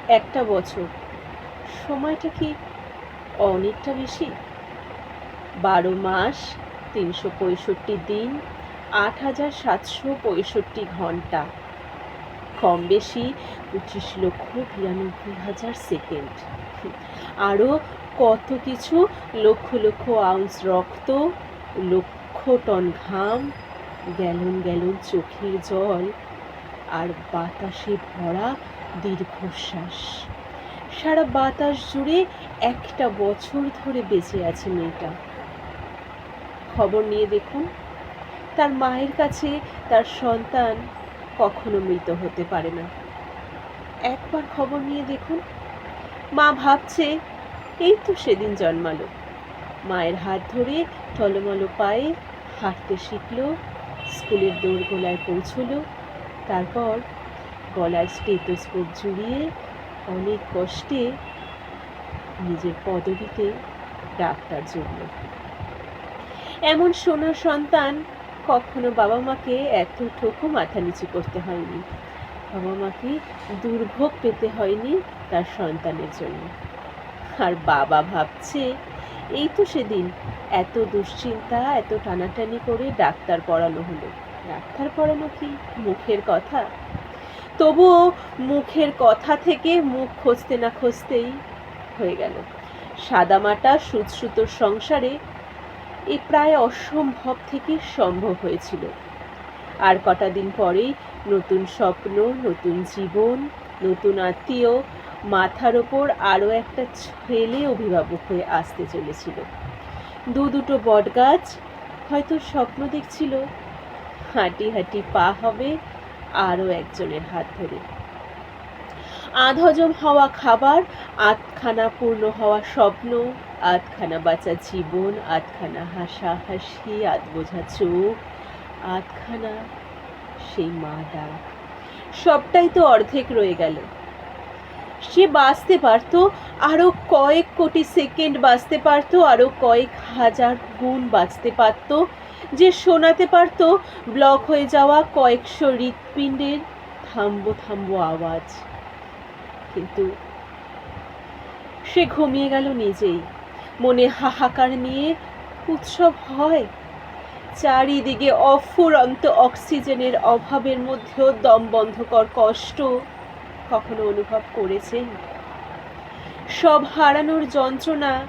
একটা বছর সময়টা কি অনেকটা বেশি? 12 মাস, 365 দিন, 8,765 ঘন্টা, কম বেশি 25,92,000 সেকেন্ড। আরও কত কিছু, লক্ষ লক্ষ আউন্স রক্ত, লক্ষ টন ঘাম, গ্যালন গ্যালন চোখের জল, আর বাতাসে ভরা দীর্ঘশ্বাস। সারা বাতাস জুড়ে একটা বছর ধরে বেঁচে আছে মেয়েটা। খবর নিয়ে দেখুন, তার মায়ের কাছে তার সন্তান কখনো মৃত হতে পারে না। একবার খবর নিয়ে দেখুন, মা ভাবছে এই তো সেদিন জন্মালো। মায়ের হাত ধরে টলমলো পায়ে হাঁটতে শিখল, স্কুলের দোরগোলায় পৌঁছলো, তারপর গলায় স্টেথোস্কোপ জুড়িয়ে অনেক কষ্টে নিজের পদবিতে ডাক্তার জুড়ল। এমন সোনা সন্তান কখনো বাবা মাকে এতটুকু মাথা নিচু করতে হয়নি, বাবা মাকে দুর্ভোগ পেতে হয়নি তার সন্তানের জন্য। আর বাবা ভাবছে এই তো সেদিন এত দুশ্চিন্তা, এত টানাটানি করে ডাক্তার পড়ানো হলো। ডাক্তার পড়ানো কি মুখের কথা? তবুও মুখের কথা থেকে মুখ খুঁজতে না খুঁজতেই হয়ে গেল। সাদামাটা সুতোর সংসারে এ প্রায় অসম্ভব থেকে সম্ভব হয়েছিল। আর কটা দিন পরেই নতুন স্বপ্ন, নতুন জীবন, নতুন আত্মীয়, মাথার ওপর আরও একটা ছেলে অভিভাবক হয়ে আসতে চলেছিল। দুটো বটগাছ হয়তো স্বপ্ন দেখছিল হাঁটি হাঁটি পা হবে আরও একজনের হাত ধরে। আধহজম হওয়া খাবার, আধখানা পূর্ণ হওয়া স্বপ্ন, আধখানা বাঁচা জীবন, আধখানা হাসাহাসি, বোঝা চোখ, আধখানা সেই মা ডাক, সবটাই তো অর্ধেক রয়ে গেল। সে বাঁচতে পারতো আরো কয়েক কোটি সেকেন্ড, বাঁচতে পারতো আরো কয়েক হাজার গুণ, বাঁচতে পারতো যে শোনাতে পারতো ব্লক হয়ে যাওয়া কয়েকশো হৃৎপিণ্ডের থামবো থামবো আওয়াজ। কিন্তু সে ঘুমিয়ে গেল নিজেই, মনে হাহাকার নিয়ে। উৎসব হয়, চারিদিকে অফুরন্ত অক্সিজেনের অভাবের মধ্যেও দমবন্ধকর কষ্ট কখনো অনুভব করেছেন? সব হারানোর যন্ত্রণা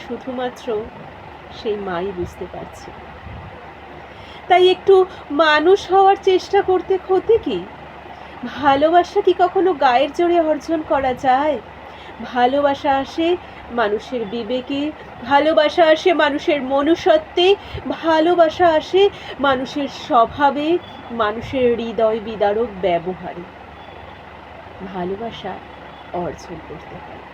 শুধুমাত্র সেই মাই বুঝতে পারছে। তাই একটু মানুষ হওয়ার চেষ্টা করতে ক্ষতি কি? ভালোবাসা কি কখনো গায়ের জোরে অর্জন করা যায়? ভালোবাসা আসে মানুষের বিবেকে, ভালোবাসা আসে মানুষের মনুষ্যত্বে, ভালোবাসা আসে মানুষের স্বভাবে, মানুষের হৃদয় বিদারক ব্যবহারে। ভালোবাসা অর্জন করতে হয়।